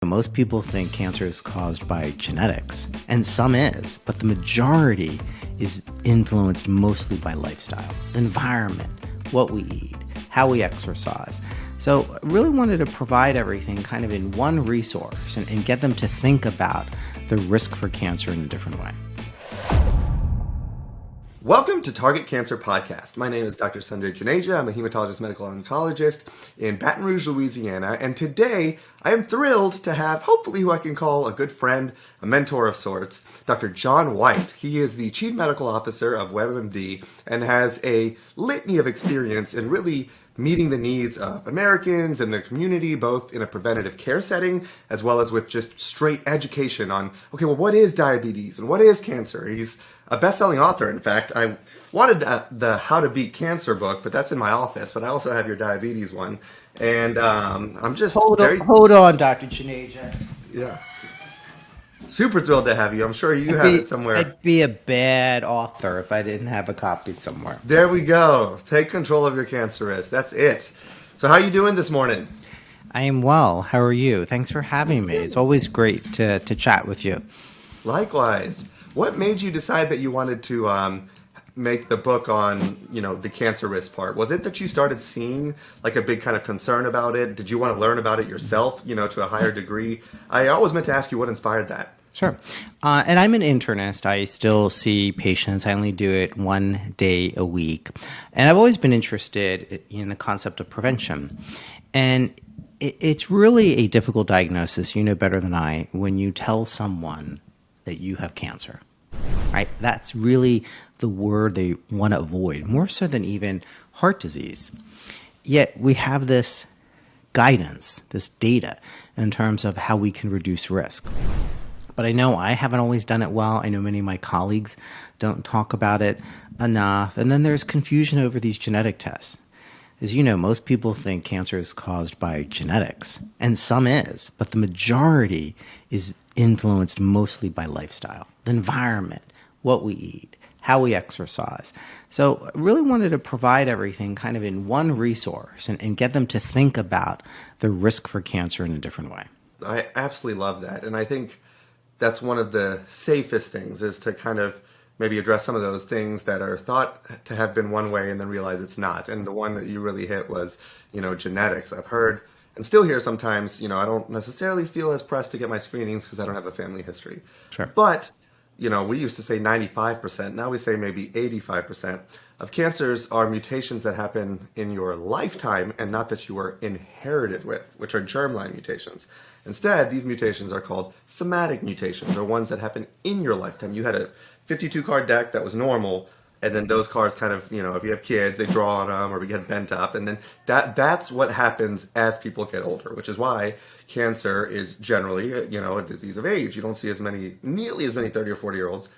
Most people think cancer is caused by genetics, and some is, but the majority is influenced mostly by lifestyle, environment, what we eat, how we exercise. So I really wanted to provide everything kind of in one resource and get them to think about the risk for cancer in a different way. Welcome to Target Cancer Podcast. My name is Dr. Sanjay Juneja. I'm a hematologist medical oncologist in Baton Rouge, Louisiana. And today I am thrilled to have, hopefully, who I can call a good friend, a mentor of sorts, Dr. John Whyte. He is the Chief Medical Officer of WebMD and has a litany of experience in really meeting the needs of Americans and the community, both in a preventative care setting, as well as with just straight education on, okay, well, what is diabetes and what is cancer? He's a best-selling author. In fact, I wanted the How to Beat Cancer book, but that's in my office. But I also have your diabetes one, and I'm just Hold on, Dr. Juneja. Yeah, super thrilled to have you. I'm sure you have it somewhere. I'd be a bad author if I didn't have a copy somewhere. There we go. Take control of your cancer risk. That's it. So how are you doing this morning? I am well. How are you? Thanks for having me. It's always great to chat with you. Likewise. What made you decide that you wanted to make the book on, the cancer risk part? Was it that you started seeing like a big kind of concern about it? Did you want to learn about it yourself, to a higher degree? I always meant to ask you what inspired that. Sure. And I'm an internist. I still see patients. I only do it 1 day a week. And I've always been interested in the concept of prevention. And it's really a difficult diagnosis, you know better than I, when you tell someone that you have cancer, right? That's really the word they want to avoid, more so than even heart disease. Yet we have this guidance, this data, in terms of how we can reduce risk. But I know I haven't always done it well. I know many of my colleagues don't talk about it enough. And then there's confusion over these genetic tests. As you know, most people think cancer is caused by genetics, and some is, but the majority is influenced mostly by lifestyle, the environment, what we eat, how we exercise. So I really wanted to provide everything kind of in one resource and get them to think about the risk for cancer in a different way. I absolutely love that. And I think that's one of the safest things, is to kind of maybe address some of those things that are thought to have been one way and then realize it's not. And the one that you really hit was, genetics. I've heard and still hear sometimes, I don't necessarily feel as pressed to get my screenings because I don't have a family history. Sure. But, we used to say 95%. Now we say maybe 85% of cancers are mutations that happen in your lifetime and not that you were inherited with, which are germline mutations. Instead, these mutations are called somatic mutations, or ones that happen in your lifetime. You had a 52 card deck that was normal, and then those cards kind of, if you have kids, they draw on them or we get bent up, and then that's what happens as people get older, which is why cancer is generally, a disease of age. You don't see nearly as many 30 or 40-year-olds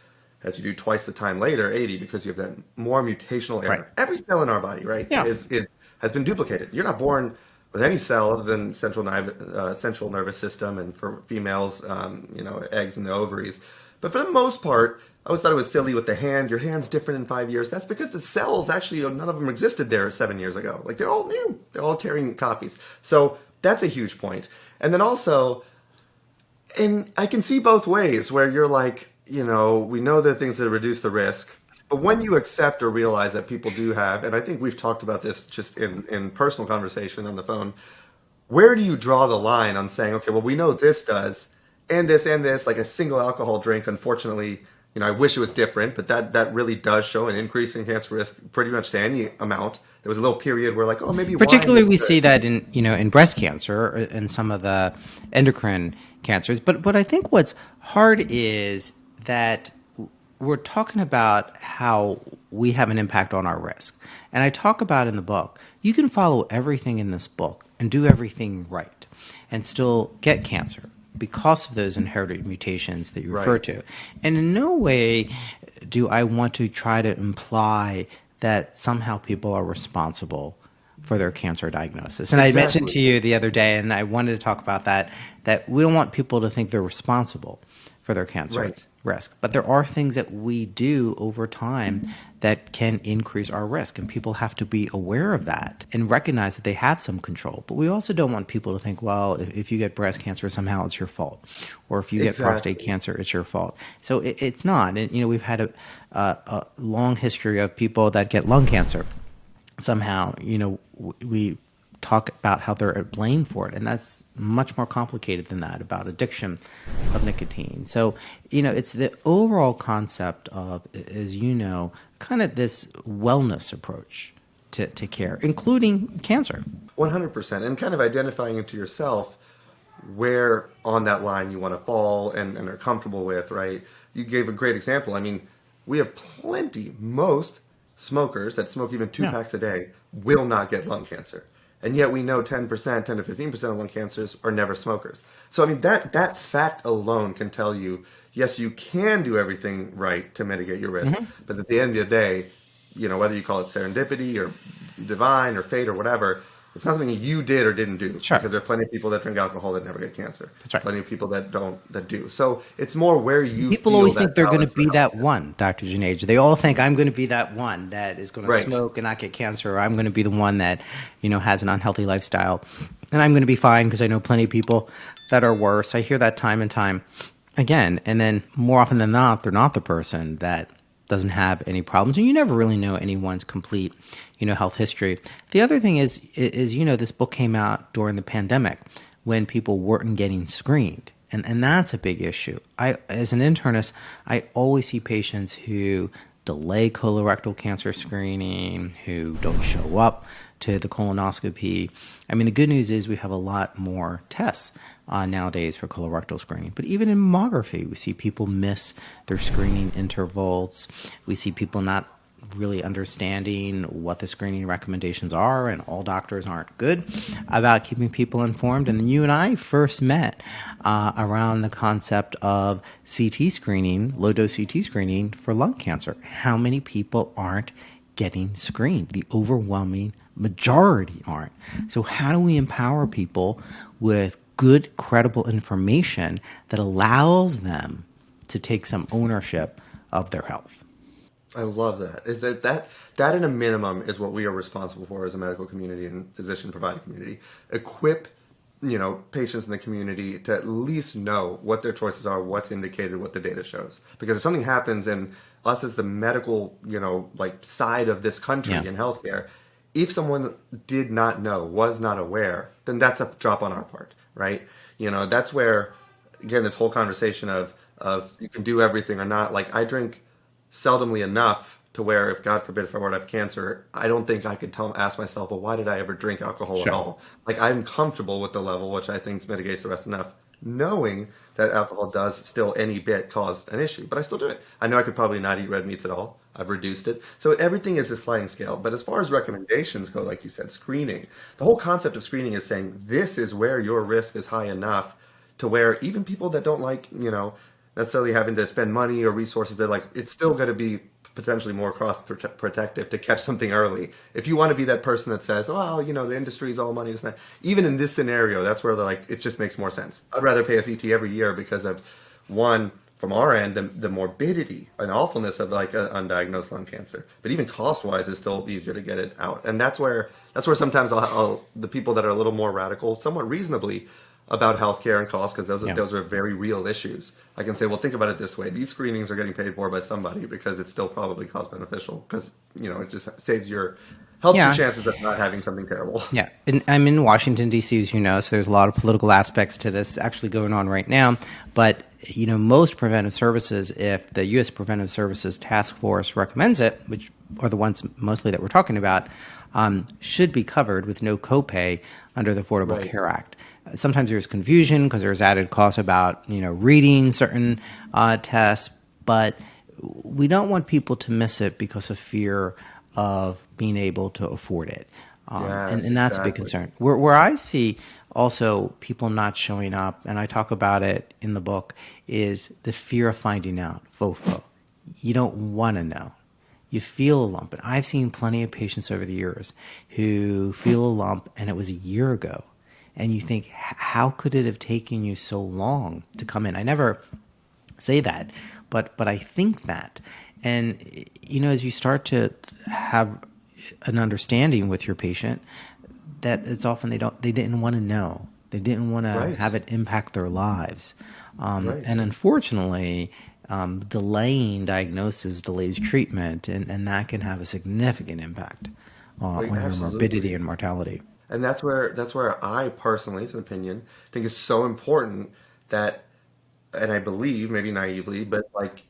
as you do twice the time later, 80, because you have that more mutational error. Right. Every cell in our body, right, Yeah. has been duplicated. You're not born with any cell other than central nervous system, and for females, eggs in the ovaries. But for the most part, I always thought it was silly with the hand. Your hand's different in 5 years. That's because the cells, actually, none of them existed there 7 years ago. Like, they're all new. They're all carrying copies. So that's a huge point. And then also, and I can see both ways where you're like, we know there are things that reduce the risk. But when you accept or realize that people do have, and I think we've talked about this just in personal conversation on the phone, where do you draw the line on saying, okay, well, we know this does, and this, like a single alcohol drink, unfortunately, I wish it was different, but that really does show an increase in cancer risk pretty much to any amount. There was a little period where maybe particularly we see that in breast cancer and some of the endocrine cancers. But I think what's hard is that we're talking about how we have an impact on our risk. And I talk about in the book, you can follow everything in this book and do everything right and still get cancer because of those inherited mutations that you refer to. And in no way do I want to try to imply that somehow people are responsible for their cancer diagnosis. And I mentioned to you the other day, and I wanted to talk about that we don't want people to think they're responsible for their cancer. risk. But there are things that we do over time that can increase our risk, and people have to be aware of that and recognize that they have some control. But we also don't want people to think, well, if you get breast cancer, somehow it's your fault, or if you get prostate Exactly. cancer, it's your fault. So it's not. And we've had a long history of people that get lung cancer. Somehow, we talk about how they're at blame for it, and that's much more complicated than that, about addiction of nicotine. So it's the overall concept of, as kind of this wellness approach to care, including cancer. 100%. And kind of identifying into yourself where on that line you want to fall and are comfortable with, right? You gave a great example. I mean, we have plenty, most smokers that smoke even two Yeah. packs a day will not get lung cancer. And yet we know 10%, 10 to 15% of lung cancers are never smokers. So, I mean, that fact alone can tell you, yes, you can do everything right to mitigate your risk. But at the end of the day, whether you call it serendipity or divine or fate or whatever, it's not something you did or didn't do, Sure. because there are plenty of people that drink alcohol that never get cancer. That's right. Plenty of people that don't, that do. So it's more where you People feel always that think they're going to balance for be that healthcare. one, Dr. Juneja. They all think I'm going to be that one that is going to Right. smoke and not get cancer, or I'm going to be the one that, has an unhealthy lifestyle. And I'm going to be fine because I know plenty of people that are worse. I hear that time and time again. And then more often than not, they're not the person that doesn't have any problems. And you never really know anyone's complete, health history. The other thing is, this book came out during the pandemic when people weren't getting screened. And that's a big issue. As an internist, I always see patients who delay colorectal cancer screening, who don't show up to the colonoscopy. I mean, the good news is we have a lot more tests nowadays for colorectal screening. But even in mammography, we see people miss their screening intervals. We see people not really understanding what the screening recommendations are, and all doctors aren't good about keeping people informed. And you and I first met around the concept of CT screening, low-dose CT screening for lung cancer. How many people aren't getting screened? The overwhelming majority aren't. So how do we empower people with good, credible information that allows them to take some ownership of their health? I love that. Is that in a minimum is what we are responsible for as a medical community and physician provider community. Equip, patients in the community to at least know what their choices are, what's indicated, what the data shows. Because if something happens in us as the medical, side of this country Yeah. in healthcare, if someone did not know, was not aware, then that's a drop on our part, right? That's where, again, this whole conversation of you can do everything or not. Like, I drink seldomly enough to where, if God forbid, if I were to have cancer, I don't think I could ask myself, well, why did I ever drink alcohol at Sure. all? Like, I'm comfortable with the level, which I think mitigates the rest enough, knowing that alcohol does still any bit cause an issue, but I still do it. I know I could probably not eat red meats at all. I've reduced it. So everything is a sliding scale. But as far as recommendations go, like you said, screening, the whole concept of screening is saying this is where your risk is high enough to where even people that don't like, necessarily having to spend money or resources, they're like, it's still going to be potentially more cross protective to catch something early. If you want to be that person that says, oh, the industry is all money, this and that. Even in this scenario, that's where they're like, it just makes more sense. I'd rather pay a CT every year because of, one, from our end, the morbidity and awfulness of like an undiagnosed lung cancer. But even cost wise, it's still easier to get it out. And that's where sometimes the people that are a little more radical, somewhat reasonably, about healthcare and costs, because Yeah. those are very real issues. I can say, well, think about it this way: these screenings are getting paid for by somebody because it's still probably cost beneficial, because it just helps your Yeah. chances of not having something terrible. Yeah, and I'm in Washington, D.C., as you know, so there's a lot of political aspects to this actually going on right now. But, most preventive services, if the U.S. Preventive Services Task Force recommends it, which are the ones mostly that we're talking about, should be covered with no copay under the Affordable Right. Care Act. Sometimes there's confusion because there's added costs about, reading certain tests, but we don't want people to miss it because of fear of being able to afford it. Yes, And that's a big exactly. concern. Where I see also people not showing up, and I talk about it in the book, is the fear of finding out, FOFO. You don't want to know. You feel a lump. And I've seen plenty of patients over the years who feel a lump, and it was a year ago. And you think, how could it have taken you so long to come in? I never say that, but I think that. And as you start to have an understanding with your patient, that it's often they didn't want to know. They didn't want to Right. have it impact their lives. Right. And unfortunately, delaying diagnosis delays treatment, and that can have a significant impact Like, on your morbidity absolutely. and mortality. And that's where I personally, it's an opinion, think it's so important that, and I believe, maybe naively, but like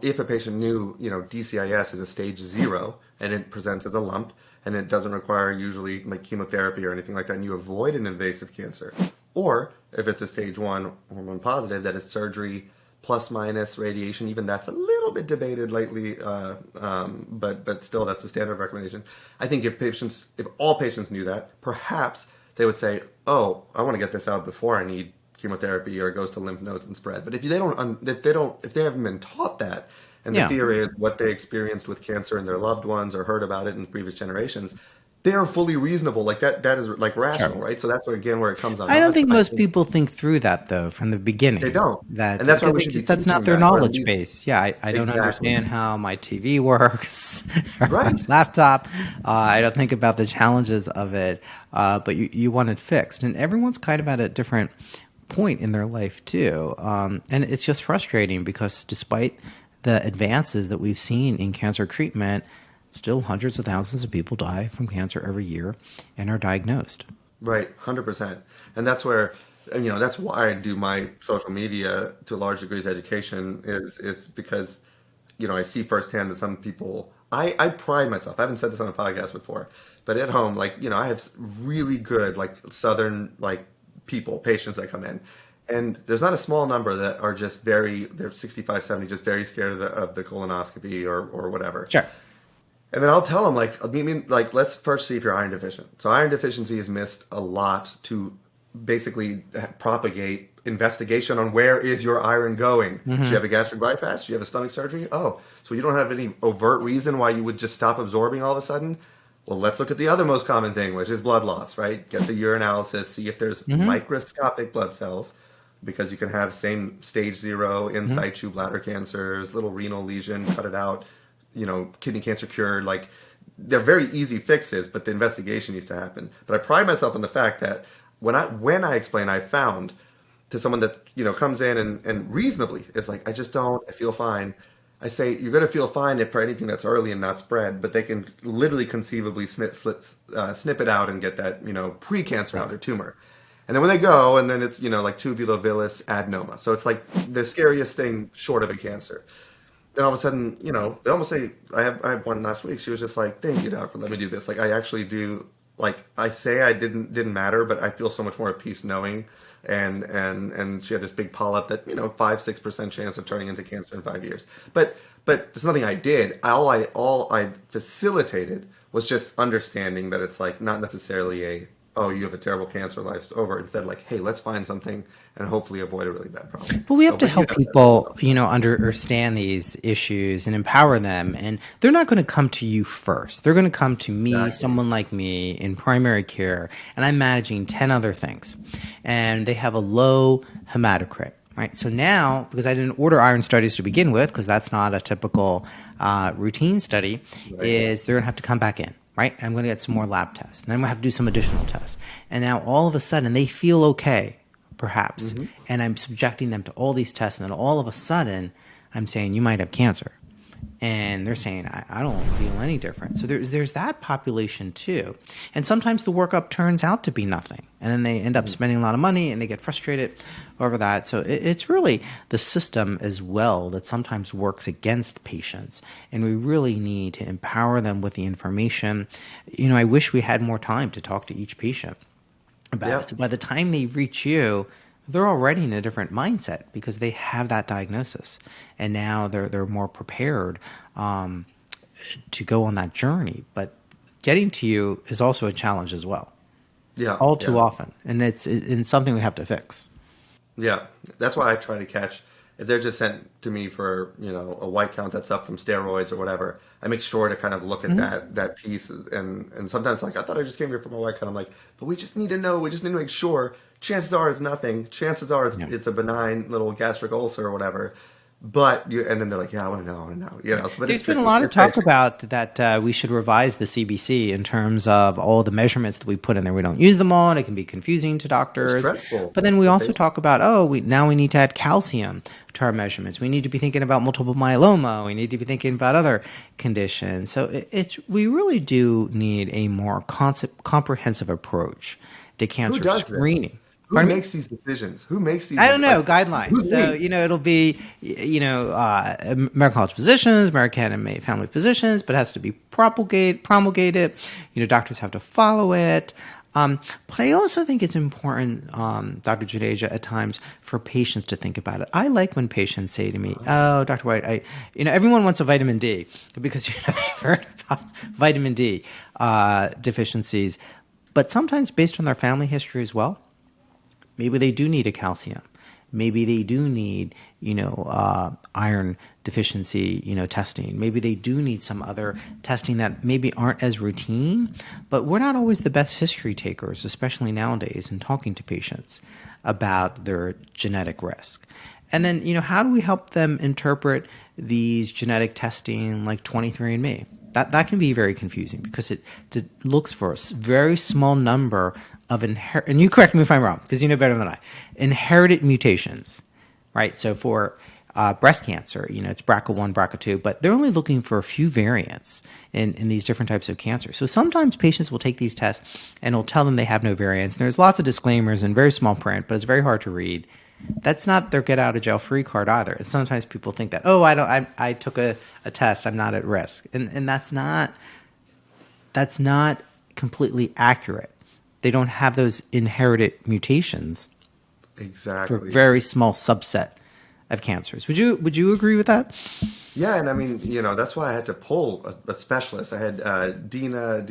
if a patient knew, DCIS is a stage 0 and it presents as a lump and it doesn't require usually like chemotherapy or anything like that, and you avoid an invasive cancer, or if it's a stage 1 hormone positive, that is surgery plus minus radiation. Even that's a little bit debated lately, but still that's the standard recommendation. I think if all patients knew that, perhaps they would say, "Oh, I want to get this out before I need chemotherapy or it goes to lymph nodes and spread." But if they haven't been taught that, and the Yeah, fear is what they experienced with cancer in their loved ones or heard about it in previous generations, they are fully reasonable. Like that is like sure. rational, right? So that's where, again, where it comes on I don't us. think I most think people think through that though from the they beginning. don't, That and that's why because we should be that's not teaching their that, or at knowledge least base. Yeah, I don't exactly understand how my TV works or my right. laptop. I don't think about the challenges of it. But you want it fixed, and everyone's kind of at a different point in their life too. And it's just frustrating because despite the advances that we've seen in cancer treatment, still hundreds of thousands of people die from cancer every year and are diagnosed. Right, 100%. And that's where, and, that's why I do my social media to large degrees education is because, I see firsthand that some people, I pride myself. I haven't said this on a podcast before, but at home, like, I have really good, like, Southern, like, patients that come in. And there's not a small number that are just they're 65, 70, just very scared of the colonoscopy or whatever. Sure. And then I'll tell them, like, like, let's first see if you're iron deficient. So iron deficiency is missed a lot to basically propagate investigation on where is your iron going. Do you Hmm. have a gastric bypass? Do you have a stomach surgery? Oh, so you don't have any overt reason why you would just stop absorbing all of a sudden? Well, let's look at the other most common thing, which is blood loss, right? Get the urinalysis, see if there's Hmm. microscopic blood cells, because you can have same stage 0 in Hmm. situ bladder cancers, little renal lesion, cut it out, kidney cancer cured. Like, they're very easy fixes, but the investigation needs to happen. But I pride myself on the fact that when I explain, I found to someone that comes in and reasonably is like, I feel fine. I say, you're going to feel fine if for anything that's early and not spread, but they can literally conceivably snip it out and get that pre-cancer out, Right. their tumor. And then when they go, and then it's like tubulovillous adenoma, so it's like the scariest thing short of a cancer. Then all of a sudden, they almost say, I have one last week. She was just like, "Thank you, doctor, let me do this. Like, I actually do. Like, I say I didn't matter, but I feel so much more at peace knowing." And she had this big polyp that 5-6% chance of turning into cancer in 5 years. But it's nothing I did. All I facilitated was just understanding that it's like not necessarily a, "Oh, you have a terrible cancer, life's over." Instead, like, "Hey, let's find something and hopefully avoid a really bad problem." But we have So, to but you help know that as people, well. understand these issues and empower them. And they're not going to come to you first. They're going to come to me, Exactly. someone like me in primary care, and I'm managing 10 other things. And they have a low hematocrit. Right. So now, because I didn't order iron studies to begin with, because that's not a typical routine study, Right. is they're going to have to come back in. Right. I'm going to get some more lab tests. And then I'm going to have to do some additional tests. And now all of a sudden they feel okay, perhaps, Hmm. and I'm subjecting them to all these tests, and then all of a sudden, I'm saying you might have cancer, and they're saying I don't feel any different. So there's that population too, and sometimes the workup turns out to be nothing, and then they end up spending a lot of money, and they get frustrated over that. So it's really the system as well that sometimes works against patients, and we really need to empower them with the information. I wish we had more time to talk to each patient about it. Yeah. So by the time they reach you, they're already in a different mindset because they have that diagnosis, and now they're more prepared um, to go on that journey. But getting to you is also a challenge as well, Yeah. all too Yeah. often, and it's something we have to fix. Yeah, that's why I try to catch. If they're just sent to me for a white count that's up from steroids or whatever, I make sure to kind of look at Hmm. that piece. And sometimes, like, I thought I just came here for my white count. I'm like, but we just need to know. We just need to make sure. Chances are it's nothing. Chances are Yeah. it's a benign little gastric ulcer or whatever. But and then they're like, yeah, I want to know, So, but it's There's been a tricky. lot of It's very talk tricky. about that we should revise the CBC in terms of all the measurements that we put in there. We don't use them all, and it can be confusing to It's doctors. stressful But then we for also patients. talk about, oh, now we need to add calcium to our measurements. We need to be thinking about multiple myeloma. We need to be thinking about other conditions. So we really do need a more comprehensive approach to Who cancer does this? screening. Who Pardon me? makes these decisions? Who makes I these, don't know, like, guidelines. who's So, we? it'll be, American College of Physicians, American Academy of Family Physicians, but it has to be promulgated. Doctors have to follow it. But I also think it's important, Dr. Juneja, at times for patients to think about it. I like when patients say to me, "Oh, Dr. Whyte, everyone wants a vitamin D because they've heard about vitamin D deficiencies, but sometimes based on their family history as well." Maybe they do need a calcium. Maybe they do need, iron deficiency, testing. Maybe they do need some other testing that maybe aren't as routine. But we're not always the best history takers, especially nowadays, in talking to patients about their genetic risk. And then, how do we help them interpret these genetic testing like 23andMe? That can be very confusing because it looks for a very small number of and you correct me if I'm wrong because you know better than I, inherited mutations, right? So for breast cancer, it's BRCA1, BRCA2, but they're only looking for a few variants in these different types of cancer. So sometimes patients will take these tests and it'll tell them they have no variants. And there's lots of disclaimers and very small print, but it's very hard to read. That's not their get out of jail free card either. And sometimes people think that, oh, I took a test, I'm not at risk. And that's not completely accurate. They don't have those inherited mutations for a Exactly. very small subset of cancers. Would you agree with that? Yeah, and I mean, that's why I had to pull a specialist. I had Dina,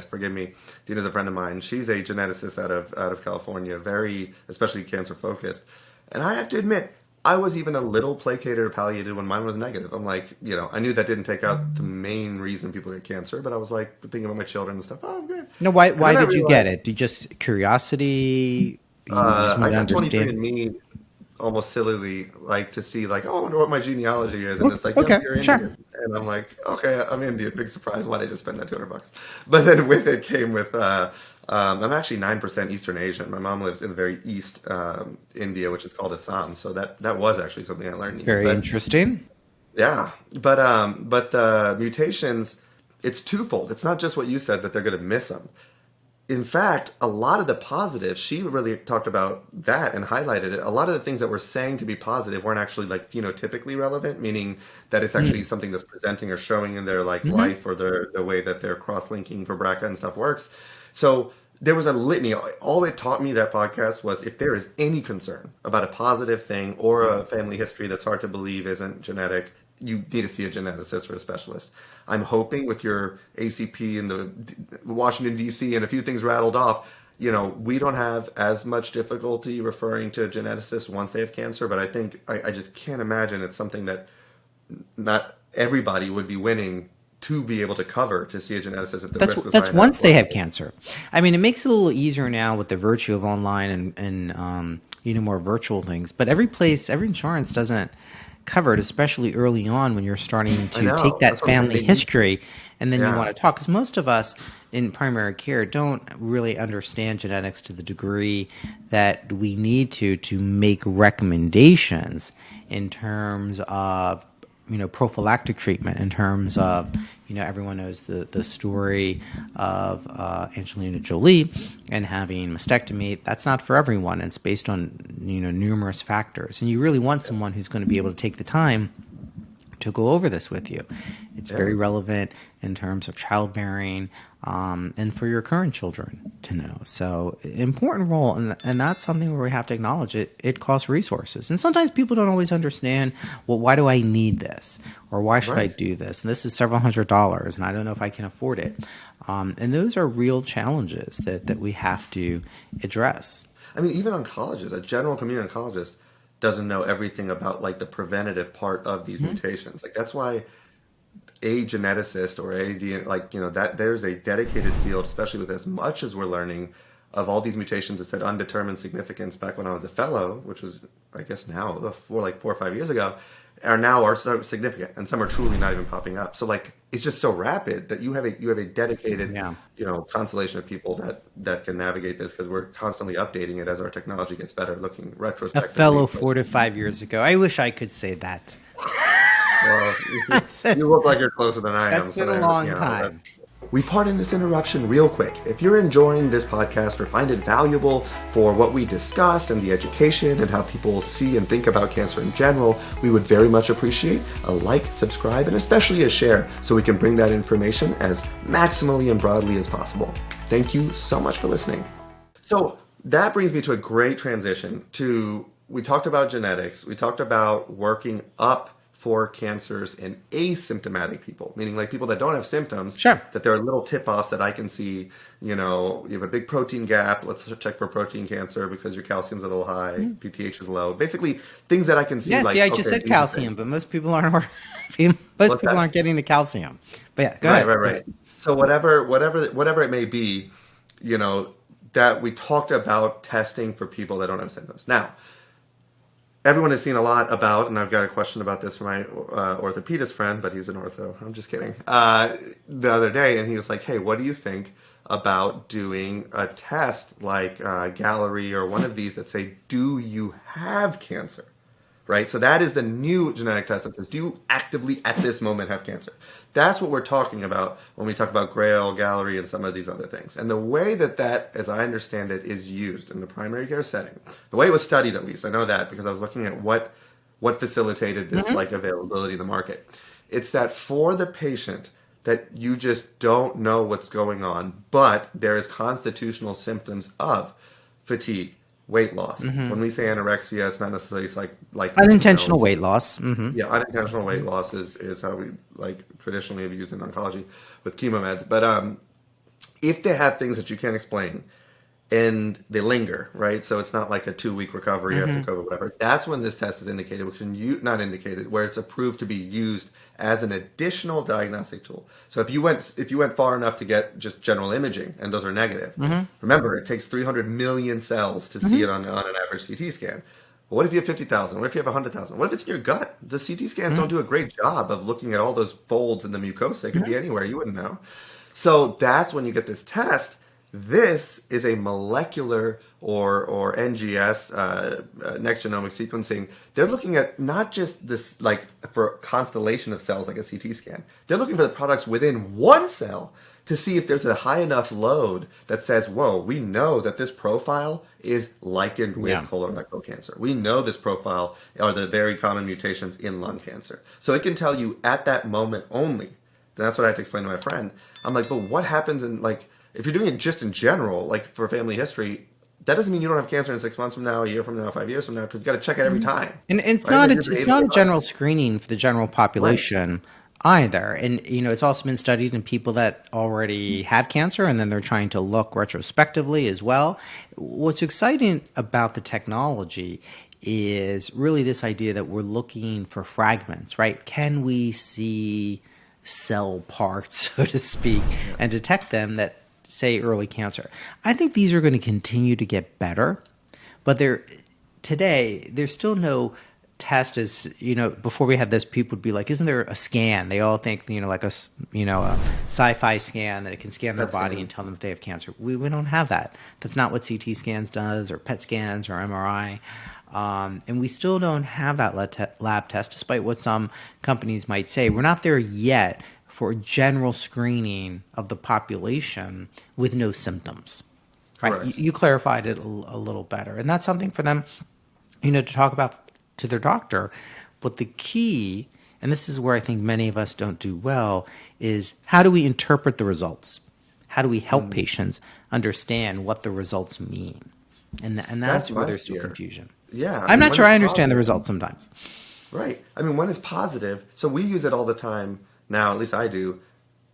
forgive me. Dina's a friend of mine. She's a geneticist out of California, very especially cancer focused. And I have to admit, I was even a little placated or palliated when mine was negative. I'm like, I knew that didn't take out the main reason people get cancer, but I was like thinking about my children and stuff. Oh, I'm good. No, why And then I did you get realized it? Did just curiosity? You just I wanted to got understand? 23andMe almost sillily, like to see, like, oh, I wonder what my genealogy is, and Okay, it's like, yep, okay, you're sure. Indian, and I'm like, okay, I'm Indian. Big surprise. Why did I just spend that $200? But then with it came with, I'm actually 9% Eastern Asian. My mom lives in the very east India, which is called Assam. So that was actually something I learned. Very But interesting. yeah, but the mutations, it's twofold. It's not just what you said that they're going to miss them. In fact, a lot of the positives, she really talked about that and highlighted it. A lot of the things that we're saying to be positive weren't actually like phenotypically relevant, meaning that it's actually Mm. something that's presenting or showing in their like Hmm. life or the way that their cross-linking for BRCA and stuff works. So there was a litany. All it taught me that podcast was if there is any concern about a positive thing or a family history that's hard to believe isn't genetic, you need to see a geneticist or a specialist. I'm hoping with your ACP and the Washington D.C. and a few things rattled off, we don't have as much difficulty referring to geneticists once they have cancer. But I think I just can't imagine it's something that not everybody would be winning to be able to cover to see a geneticist if the That's risk was high that's enough. once they have cancer. I mean, it makes it a little easier now with the virtue of online and more virtual things. But every place, every insurance doesn't cover it, especially early on when you're starting I to take know. that That's what I'm saying. family They need to. history and then you Yeah. want to talk. Because most of us in primary care don't really understand genetics to the degree that we need to make recommendations in terms of prophylactic treatment in terms of everyone knows the story of Angelina Jolie and having mastectomy. That's not for everyone. It's based on numerous factors, and you really want someone who's going to be able to take the time to go over this with you. It's Yeah. very relevant in terms of childbearing and for your current children to know. So important role, and that's something where we have to acknowledge it. It costs resources, and sometimes people don't always understand. Well, why do I need this, or why should I Right. do this? And this is several $100s, and I don't know if I can afford it. And those are real challenges that we have to address. I mean, even oncologists, a general community oncologist doesn't know everything about like the preventative part of these Mhm. mutations. Like that's why a geneticist or a like that there's a dedicated field, especially with as much as we're learning of all these mutations that said undetermined significance back when I was a fellow, which was, I guess now, like 4 or 5 years ago, are so significant, and some are truly not even popping up. So like it's just so rapid that you have a dedicated, Yeah. constellation of people that can navigate this, because we're constantly updating it as our technology gets better, looking A fellow retrospectively. 4 to 5 years ago. I wish I could say that. Well, That's you look like you're closer than I am, that's so been a long that time. we pardon this interruption real quick. If you're enjoying this podcast or find it valuable for what we discuss and the education and how people see and think about cancer in general, we would very much appreciate a like, subscribe, and especially a share, so we can bring that information as maximally and broadly as possible. Thank you so much for listening. So that brings me to a great transition to, we talked about genetics, we talked about working up for cancers in asymptomatic people, meaning like people that don't have symptoms, Sure. that there are little tip-offs that I can see, you have a big protein gap, let's check for protein cancer because your calcium's a little high, PTH is low. Basically, things that I can see. Yeah, like, see, I just okay, said calcium, but most people aren't. Aren't getting the calcium. But yeah, go ahead. Right. So whatever it may be, that we talked about testing for people that don't have symptoms. Now, everyone has seen a lot about, and I've got a question about this from my orthopedist friend, but he's an ortho. I'm just kidding. The other day, and he was like, "Hey, what do you think about doing a test like Gallery or one of these that say, do you have cancer?" Right? So that is the new genetic test that says, do you actively at this moment have cancer? That's what we're talking about when we talk about Grail, Gallery, and some of these other things. And the way that, as I understand it, is used in the primary care setting, the way it was studied at least, I know that because I was looking at what facilitated this like availability in the market. It's that for the patient that you just don't know what's going on, but there is constitutional symptoms of fatigue, weight loss. When we say anorexia, it's not necessarily like Unintentional weight loss. Yeah, unintentional weight loss is how we traditionally have used in oncology with chemo meds. But if they have things that you can't explain and they linger, right? So it's not like a 2-week recovery after COVID, whatever. That's when this test is indicated, not indicated, where it's approved to be used as an additional diagnostic tool. So if you went far enough to get just general imaging, and those are negative, remember it takes 300 million cells to see it on an average CT scan. But what if you have 50,000? What if you have 100,000? What if it's in your gut? The CT scans don't do a great job of looking at all those folds in the mucosa. It could be anywhere. You wouldn't know. So that's when you get this test. This is a molecular or NGS, next genomic sequencing. They're looking at not just this, for a constellation of cells like a CT scan. They're looking for the products within one cell to see if there's a high enough load that says, whoa, we know that this profile is likened with colorectal cancer. We know this profile are the very common mutations in lung cancer. So it can tell you at that moment only. And that's what I had to explain to my friend. I'm like, but what happens if you're doing it just in general, like for family history, that doesn't mean you don't have cancer in 6 months from now, a year from now, 5 years from now, because you got to check it every time. And it's right? not a general screening for the general population either. And it's also been studied in people that already have cancer, and then they're trying to look retrospectively as well. What's exciting about the technology is really this idea that we're looking for fragments, right? Can we see cell parts, so to speak, and detect them that say early cancer? I think these are going to continue to get better, but today there's still no test. As before we had this, people would be like, isn't there a scan? They all think like a sci-fi scan that it can scan their body and tell them if they have cancer. We don't have that. That's not what CT scans does, or PET scans, or MRI. And we still don't have that lab test, despite what some companies might say. We're not there yet for general screening of the population with no symptoms. Right? Correct. You clarified it a little better, and that's something for them, to talk about to their doctor. But the key, and this is where I think many of us don't do well, is how do we interpret the results? How do we help patients understand what the results mean? And that's where there's still confusion. Yeah. I'm not sure I understand the results sometimes. Right. I mean, when it's positive, so we use it all the time now, at least I do.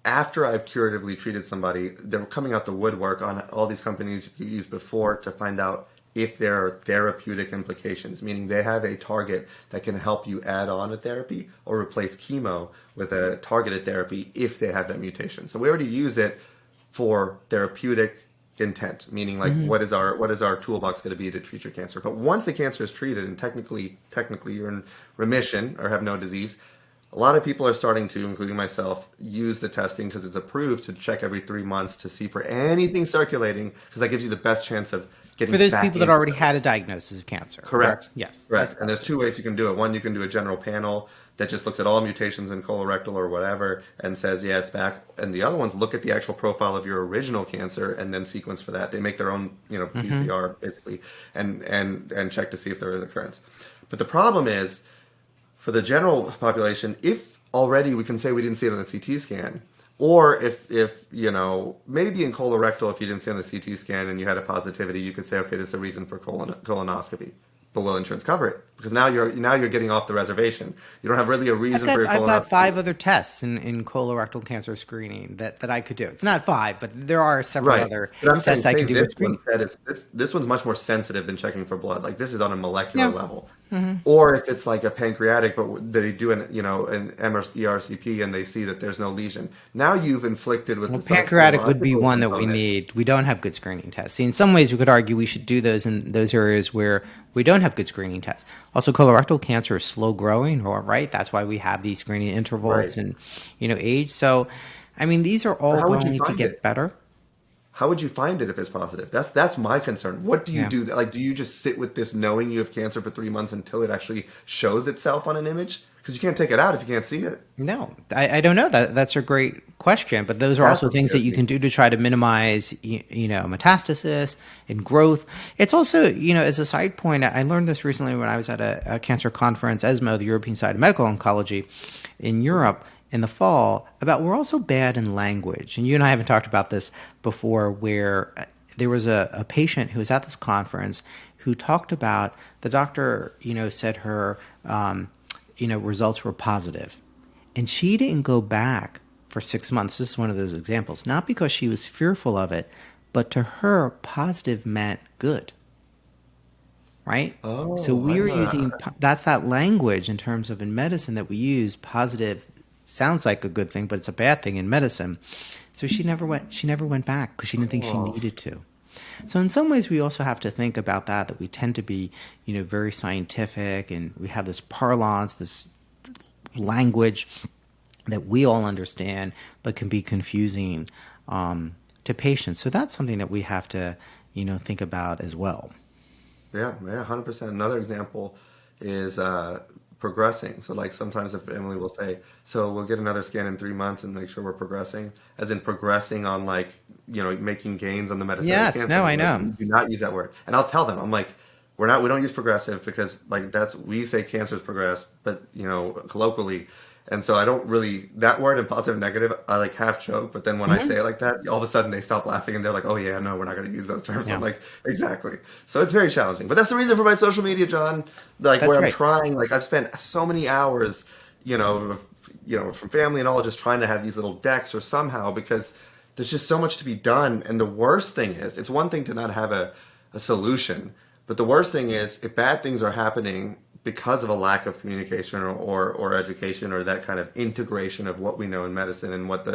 After I've curatively treated somebody, they're coming out the woodwork on all these companies you used before to find out if there are therapeutic implications, meaning they have a target that can help you add on a therapy or replace chemo with a targeted therapy if they have that mutation. So we already use it for therapeutic intent, meaning like what is our toolbox going to be to treat your cancer. But once the cancer is treated and technically you're in remission or have no disease, a lot of people are starting to, including myself, use the testing because it's approved to check every 3 months to see for anything circulating, because that gives you the best chance of getting For those back people that into already it. had a diagnosis of cancer. Correct. Yes. Correct. And there's two ways you can do it. One, you can do a general panel that just looks at all mutations in colorectal or whatever and says, yeah, it's back. And the other ones look at the actual profile of your original cancer and then sequence for that. They make their own, PCR basically and check to see if there is occurrence. But the problem is, for the general population, if already we can say we didn't see it on the CT scan, or if maybe in colorectal, if you didn't see on the CT scan and you had a positivity, you could say, okay, this is a reason for colonoscopy. But will insurance cover it? Because now you're getting off the reservation. You don't have really a reason for your I've colonoscopy. got 5 other tests in colorectal cancer screening that I could do. It's not 5, but there are several Right. other But I'm saying, tests I say can do with this one screening. said this one's much more sensitive than checking for blood. Like this is on a molecular Yeah. level. Or if it's like a pancreatic, but they do an ERCP and they see that there's no lesion. Now you've inflicted with Well, the pancreatic would be psychological one that we component. need. We don't have good screening tests. See, in some ways, we could argue we should do those in those areas where we don't have good screening tests. Also, colorectal cancer is slow growing, right? That's why we have these screening intervals Right. and age. So, I mean, these are But all how would you going to find get it? better. How would you find it if it's positive? That's my concern. What do you Yeah. do? Like, do you just sit with this knowing you have cancer for 3 months until it actually shows itself on an image? Because you can't take it out if you can't see it. No, I don't know. That's a great question, but those are That's also what things that scares you me. can do to try to minimize, metastasis and growth. It's also, as a side point, I learned this recently when I was at a cancer conference, ESMO, the European Society of Medical Oncology, in Europe in the fall, about we're also bad in language. And you and I haven't talked about this before, where there was a patient who was at this conference who talked about the doctor, said her, results were positive. And she didn't go back for 6 months. This is one of those examples. Not because she was fearful of it, but to her, positive meant good. Right? So Oh, I we are didn't know using, that. that's that language in terms of in medicine that we use. Positive sounds like a good thing, but it's a bad thing in medicine. So she never went back because she didn't think she Oh, needed to. So in some ways, we also have to think about that we tend to be, very scientific, and we have this parlance, this language that we all understand, but can be confusing to patients. So that's something that we have to, think about as well. yeah, yeah, 100%. Another example is progressing. So, like, sometimes if Emily will say, so we'll get another scan in 3 months and make sure we're progressing, as in progressing on, like, making gains on the metastatic Yes, cancer. no, I I'm like, know. we do not use that word. And I'll tell them, I'm like, we don't use progressive because, like, we say cancer's progress, but, colloquially. And so I don't really, that word in positive and negative, I like half joke, but then when I say it like that, all of a sudden they stop laughing and they're like, oh yeah, no, we're not going to use those terms. I'm Yeah, like, exactly. So it's very challenging. But that's the reason for my social media, John. Like where that's I'm right. trying, like I've spent so many hours, from family and all, just trying to have these little decks or somehow, because there's just so much to be done. And the worst thing is, it's one thing to not have a solution, but the worst thing is if bad things are happening because of a lack of communication or education or that kind of integration of what we know in medicine and what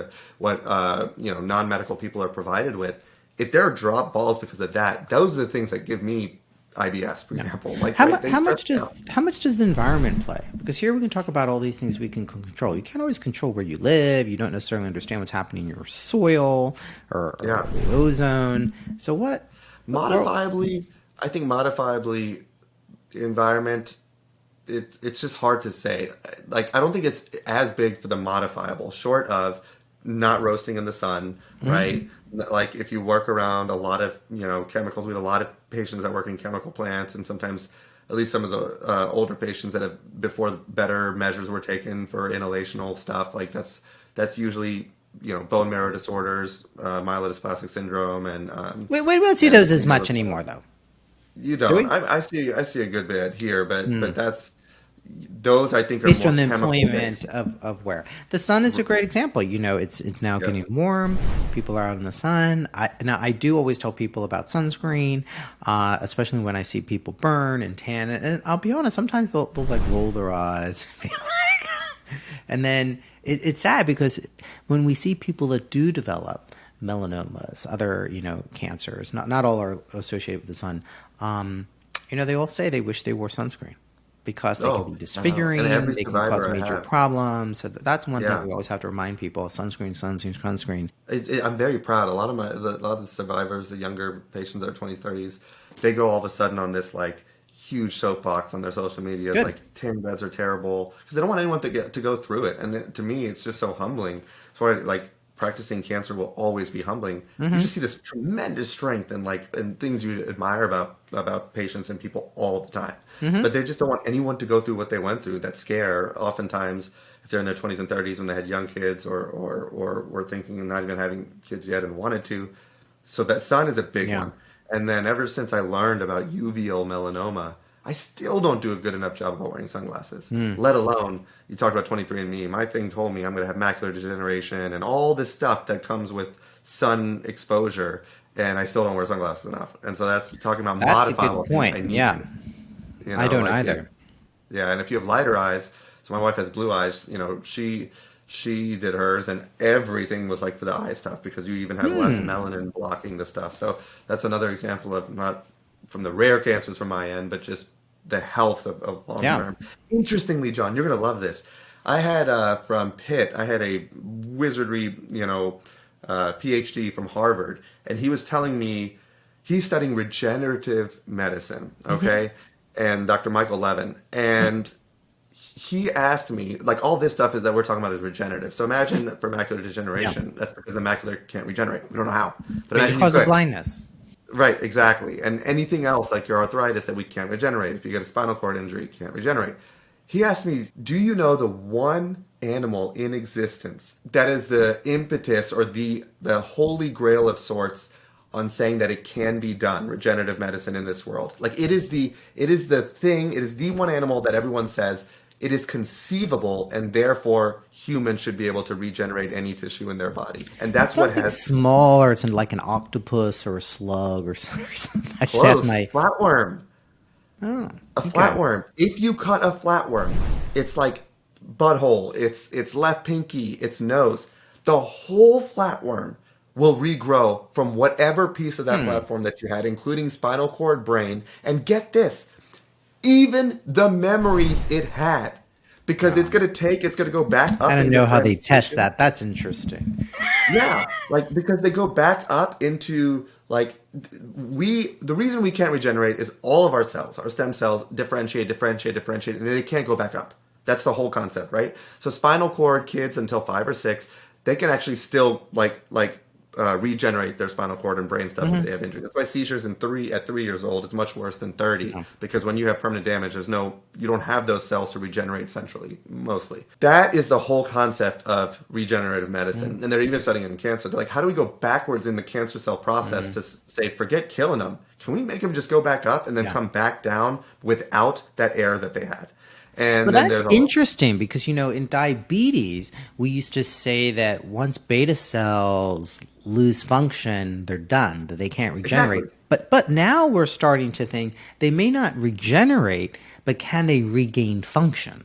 non-medical people are provided with, if there are drop balls because of that, those are the things that give me IBS, for Yeah. example. Like, How, right, they how stress much me does out. how much does the environment play? Because here we can talk about all these things we can control. You can't always control where you live. You don't necessarily understand what's happening in your soil or Yeah. the ozone. So what? Modifiably, I think modifiably environment, it's just hard to say. Like, I don't think it's as big for the modifiable, short of not roasting in the sun, right? Like, if you work around a lot of, chemicals, we have a lot of patients that work in chemical plants, and sometimes, at least some of the older patients that have, before better measures were taken for inhalational stuff, like that's usually, bone marrow disorders, myelodysplastic syndrome, We don't see and those as some other much anymore, stuff. though. You Do don't. we? I see a good bit here, but those I think are Based more on the chemical employment based. of where the sun is a great example. It's now Yeah. getting warm. People are out in the sun. I do always tell people about sunscreen, especially when I see people burn and tan. And I'll be honest, sometimes they'll like roll their eyes, be like, and then it's sad because when we see people that do develop melanomas, other, cancers. Not all are associated with the sun. They all say they wish they wore sunscreen because they can be Oh, I know. And disfiguring, every they can cause survivor I major have, problems. So that's one thing yeah. we always have to remind people: sunscreen, sunscreen, sunscreen. I'm very proud. A lot of the survivors, the younger patients that are 20s, 30s, they go all of a sudden on this like huge soapbox on their social media, Good. like tan beds are terrible because they don't want anyone to go through it. And to me, it's just so humbling. So I like practicing cancer will always be humbling. You Hmm. just see this tremendous strength and things you admire about patients and people all the time. Hmm. But they just don't want anyone to go through what they went through. That scare, oftentimes, if they're in their 20s and 30s when they had young kids or were thinking of not even having kids yet and wanted to. So that sun is a big Yeah. one. And then ever since I learned about uveal melanoma, I still don't do a good enough job about wearing sunglasses. Mm. Let alone, you talked about 23andMe. My thing told me I'm going to have macular degeneration and all this stuff that comes with sun exposure, and I still don't wear sunglasses enough. And so that's talking about That's a modifying good what I point. need Yeah. to. I don't Like either. yeah, and if you have lighter eyes, so my wife has blue eyes. She did hers, and everything was like for the eye stuff because you even have less Hmm. melanin blocking the stuff. So that's another example of not from the rare cancers from my end, but just the health of long Yeah. term. Interestingly, John, you're gonna love this. I had from Pitt, I had a wizardry, PhD from Harvard, and he was telling me he's studying regenerative medicine, Hmm. okay? And Dr. Michael Levin. And he asked me, like, all this stuff is that we're talking about is regenerative. So imagine for macular Yeah. degeneration, that's because the macula can't regenerate. We don't know how. But Major imagine you cause of could. blindness. Right, exactly. And anything else like your arthritis that we can't regenerate. If you get a spinal cord injury, you can't regenerate. He asked me, do you know the one animal in existence that is the impetus or the holy grail of sorts on saying that it can be done, regenerative medicine in this world? Like it is the thing, it is the one animal that everyone says it is conceivable and therefore humans should be able to regenerate any tissue in their body. And It's that's what something has smaller. It's like an octopus or a slug or something. I should ask close. my. Flatworm. Oh, A okay. flatworm. If you cut a flatworm, it's like butthole, it's left pinky, its nose. The whole flatworm will regrow from whatever piece of that Hmm. platform that you had, including spinal cord, brain, and get this, even the memories it had. Because Oh. it's gonna go back I up don't in know how they test differentiation. that. That's interesting. Yeah, like because they go back up into like the reason we can't regenerate is all of our cells, our stem cells differentiate, and then they can't go back up. That's the whole concept, right? So spinal cord kids until 5 or 6, they can actually still regenerate their spinal cord and brain stuff if Hmm. they have injury. That's why seizures at 3 years old is much worse than 30 Yeah. because when you have permanent damage, you don't have those cells to regenerate centrally, mostly. That is the whole concept of regenerative medicine. And they're even studying it in cancer. They're like, how do we go backwards in the cancer cell process Mm-hmm. to say, forget killing them? Can we make them just go back up and then Yeah. come back down without that air that they had? Well, And then that's there's all interesting because, in diabetes, we used to say that once beta cells lose function, they're done, that they can't regenerate. exactly. But now we're starting to think they may not regenerate, but can they regain function?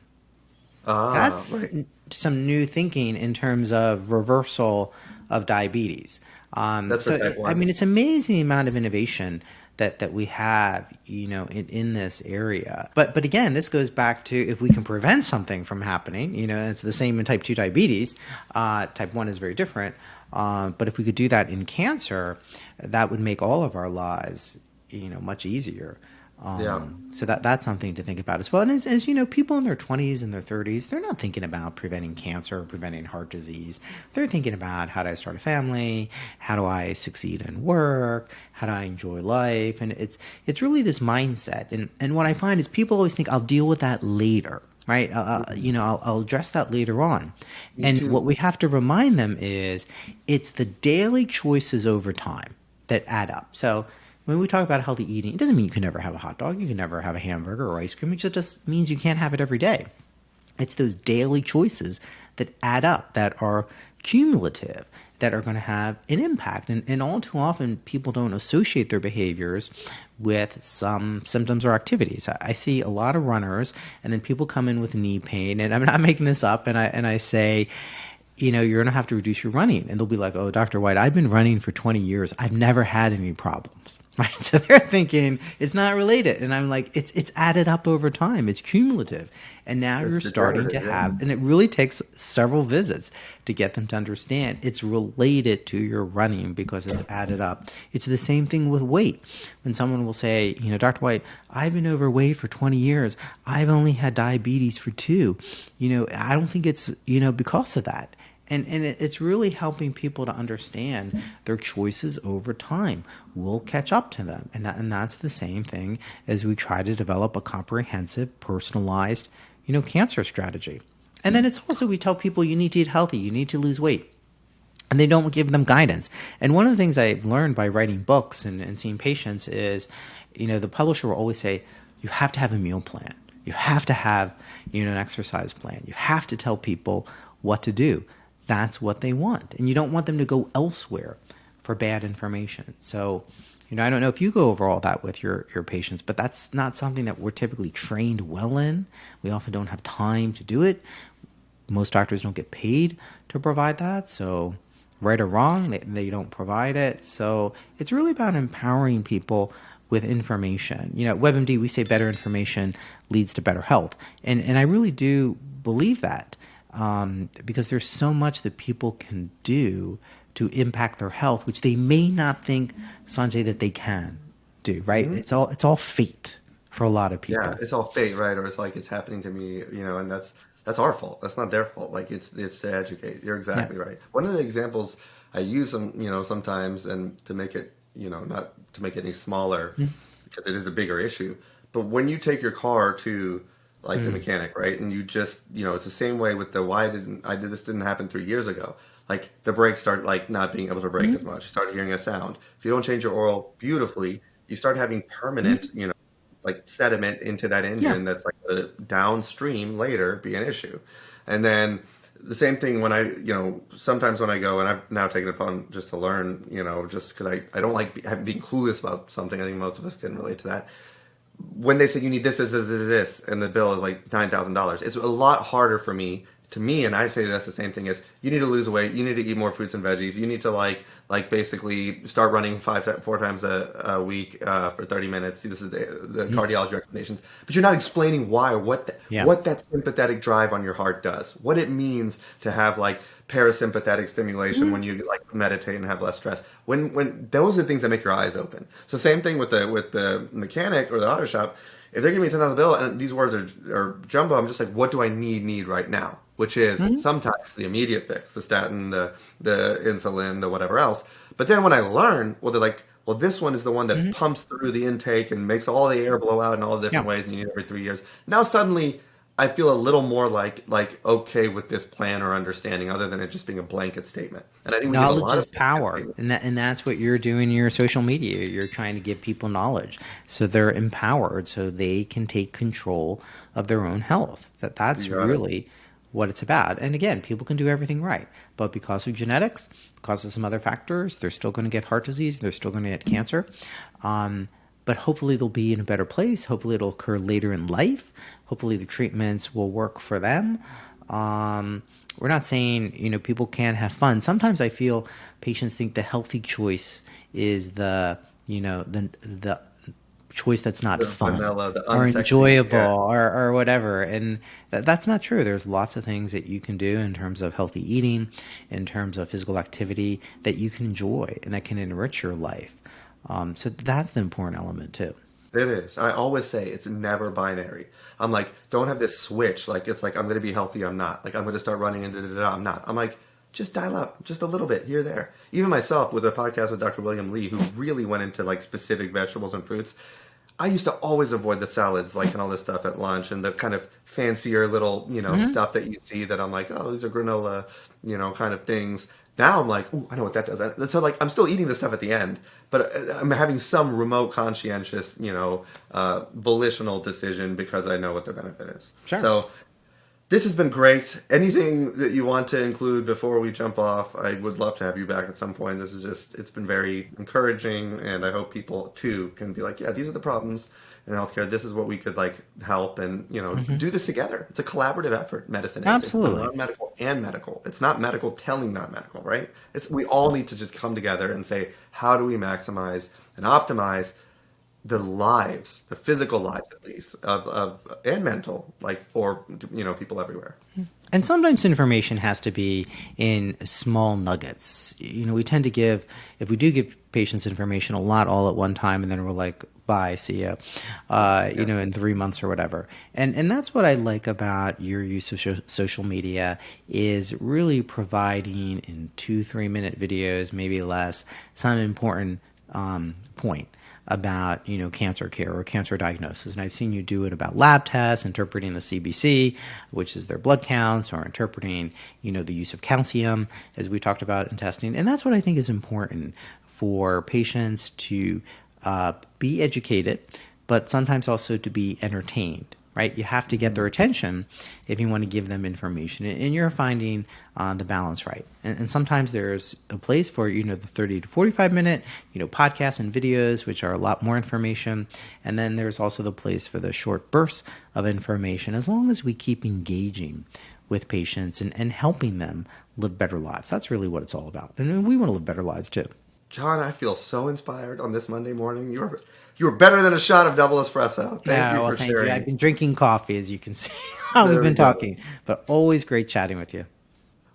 Ah, That's right. some new thinking in terms of reversal of diabetes. That's for So, type I 1. mean, it's amazing amount of innovation that we have, in this area. But again, this goes back to if we can prevent something from happening. It's the same in type 2 diabetes. Type 1 is very different. But if we could do that in cancer, that would make all of our lives, much easier. Yeah. So that's something to think about as well. And as you know, people in their 20s and their 30s, they're not thinking about preventing cancer or preventing heart disease. They're thinking about how do I start a family? How do I succeed in work? How do I enjoy life? And it's really this mindset. And what I find is people always think I'll deal with that later. Right, I'll address that later on, Me and what too. we have to remind them is it's the daily choices over time that add up. So when we talk about healthy eating, it doesn't mean you can never have a hot dog, you can never have a hamburger or ice cream. It just means you can't have it every day. It's those daily choices that add up, that are cumulative, that are going to have an impact. And all too often, people don't associate their behaviors with some symptoms or activities. I see a lot of runners, and then people come in with knee pain, and I'm not making this up, and I say, you're going to have to reduce your running. And they'll be like, oh, Dr. Whyte, I've been running for 20 years. I've never had any problems. Right. So they're thinking it's not related. And I'm like, it's added up over time. It's cumulative. And now It's you're starting to degenerative, yeah. have, and it really takes several visits to get them to understand it's related to your running because it's added up. It's the same thing with weight. When someone will say, Dr. Whyte, I've been overweight for 20 years. I've only had diabetes for 2. I don't think it's, because of that. And it's really helping people to understand their choices over time will catch up to them. And that's the same thing as we try to develop a comprehensive, personalized, cancer strategy. And then it's also, we tell people you need to eat healthy, you need to lose weight. And they don't give them guidance. And one of the things I've learned by writing books and seeing patients is, the publisher will always say, you have to have a meal plan. You have to have, an exercise plan. You have to tell people what to do. That's what they want. And you don't want them to go elsewhere for bad information. So, I don't know if you go over all that with your patients, but that's not something that we're typically trained well in. We often don't have time to do it. Most doctors don't get paid to provide that. So right or wrong, they don't provide it. So it's really about empowering people with information. At WebMD, we say better information leads to better health. And I really do believe that. Because there's so much that people can do to impact their health, which they may not think, Sanjay, that they can do, right? Mhm. It's all fate for a lot of Yeah, people. it's all fate, right? Or it's like it's happening to me, and that's our fault. That's not their fault. Like it's to educate. You're Yeah. exactly right. One of the examples I use sometimes, and to make it, not to make it any smaller because it is a bigger issue. But when you take your car to like the Mm-hmm. mechanic, right? And you just, it's the same way with the why didn't I did this didn't happen 3 years ago. Like the brakes start like not being able to brake as much. You start hearing a sound. If you don't change your oil beautifully, you start having permanent, Mm-hmm. like sediment into that Yeah. engine that's like a downstream later be an issue. And then the same thing when sometimes when I go, and I've now taken it upon just to learn, just because I don't like being clueless about something. I think most of us can relate to that. When they say you need this, and the bill is like $9,000, it's a lot harder for me. To me, and I say that's the same thing as you need to lose weight, you need to eat more fruits and veggies, you need to like basically start running 4 times a week for 30 minutes. See, this is the cardiology recommendations, but you're not explaining why or Yeah. what that sympathetic drive on your heart does, what it means to have like parasympathetic stimulation when you like meditate and have less stress. When those are the things that make your eyes open. So same thing with the mechanic or the auto shop. If they're giving me a $10,000 bill and these words are jumbo, I'm just like, what do I need right now? Which is Mm-hmm. sometimes the immediate fix, the statin, the insulin, the whatever else. But then when I learn, well, they're like, well, this one is the one that Mm-hmm. pumps through the intake and makes all the air blow out in all the different Yeah. ways, and you need it every 3 years. Now suddenly I feel a little more like okay with this plan or understanding, other than it just being a blanket statement. And I think we give a Knowledge lot is of blanket power, statements. and that's what you're doing in your social media. You're trying to give people knowledge, so they're empowered, so they can take control of their own health. That's You got it. really what it's about. And again, people can do everything right, but because of genetics, because of some other factors, they're still going to get heart disease. They're still going to get cancer. But hopefully they'll be in a better place. Hopefully it'll occur later in life. Hopefully the treatments will work for them. We're not saying people can't have fun. Sometimes I feel patients think the healthy choice is the choice that's not The fun vanilla, the or unsexy, enjoyable yeah. or whatever. And that's not true. There's lots of things that you can do in terms of healthy eating, in terms of physical activity that you can enjoy and that can enrich your life. So that's the important element too. It is. I always say it's never binary. I'm like, don't have this switch. Like it's like I'm gonna be healthy. I'm not. Like I'm gonna start running and da da da. I'm not. I'm like, just dial up just a little bit here there. Even myself with a podcast with Dr. William Lee, who really went into like specific vegetables and fruits. I used to always avoid the salads, like and all this stuff at lunch, and the kind of fancier little, Hmm. stuff that you see that I'm like, oh, these are granola, kind of things. Now I'm like, oh, I know what that does. And so like, I'm still eating this stuff at the end, but I'm having some remote conscientious, volitional decision because I know what the benefit is. Sure. So this has been great. Anything that you want to include before we jump off, I would love to have you back at some point. It's been very encouraging, and I hope people too can be like, yeah, these are the problems, in healthcare. This is what we could like help and, do this together. It's a collaborative effort. Medicine is. It's the Absolutely. non-medical and medical. It's not medical telling non-medical, right? We all need to just come together and say, how do we maximize and optimize the lives, the physical lives at least, of and mental, like for people everywhere. And sometimes information has to be in small nuggets. We tend to if we do give patients information a lot all at one time, and then we're like, bye, see ya, in 3 months or whatever. And that's what I like about your use of social media, is really providing in 2-3 minute videos, maybe less, some important point about cancer care or cancer diagnosis. And I've seen you do it about lab tests, interpreting the CBC, which is their blood counts, or interpreting the use of calcium, as we talked about in testing. And that's what I think is important for patients to be educated, but sometimes also to be entertained. Right? You have to get their attention if you want to give them information, and you're finding the balance right. And sometimes there's a place for the 30 to 45 minute podcasts and videos, which are a lot more information, and then there's also the place for the short bursts of information. As long as we keep engaging with patients and helping them live better lives, that's really what it's all about. And we want to live better lives too. John, I feel so inspired on this Monday morning. You were better than a shot of double espresso. Thank you for Thank you. sharing. I've been drinking coffee, as you can see, while we've There we been go. talking, but always great chatting with you.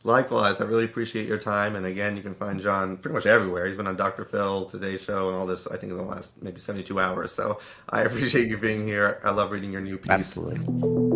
Likewise, I really appreciate your time. And again, you can find John pretty much everywhere. He's been on Dr. Phil, Today Show, and all this, I think, in the last maybe 72 hours. So I appreciate you being here. I love reading your new piece. Absolutely.